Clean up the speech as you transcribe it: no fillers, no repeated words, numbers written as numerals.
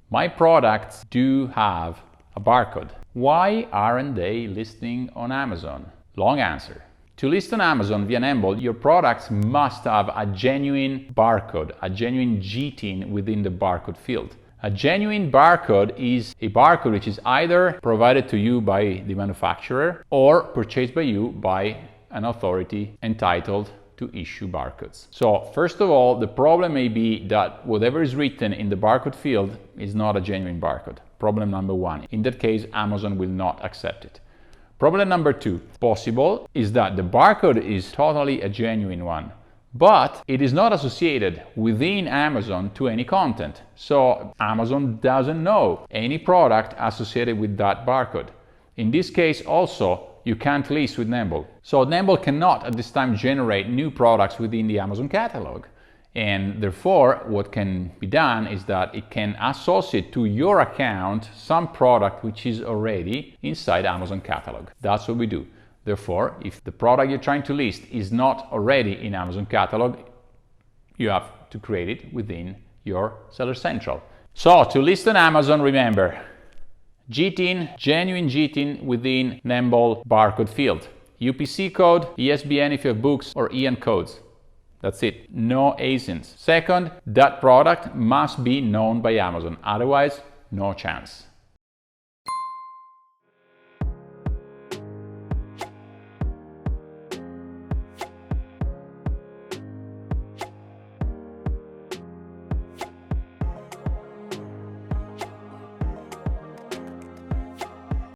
My products do have a barcode. Why aren't they listing on Amazon? Long answer. To list on Amazon via Nembol, your products must have a genuine barcode, a genuine GTIN within the barcode field. A genuine barcode is a barcode which is either provided to you by the manufacturer or purchased by you by an authority entitled to issue barcodes. So first of all, the problem may be that whatever is written in the barcode field is not a genuine barcode. Problem number one. In that case, Amazon will not accept it. Problem number two, possible, is that the barcode is totally a genuine one, but it is not associated within Amazon to any content. So Amazon doesn't know any product associated with that barcode. In this case also, you can't list with Nembol. So Nembol cannot at this time generate new products within the Amazon catalog. And therefore, what can be done is that it can associate to your account some product which is already inside Amazon catalog. That's what we do. Therefore, if the product you're trying to list is not already in Amazon catalog, you have to create it within your Seller Central. So to list on Amazon, remember, GTIN, genuine GTIN within Nembol barcode field. UPC code, ISBN if you have books, or EN codes. That's it, no ASINs. Second, that product must be known by Amazon, otherwise no chance.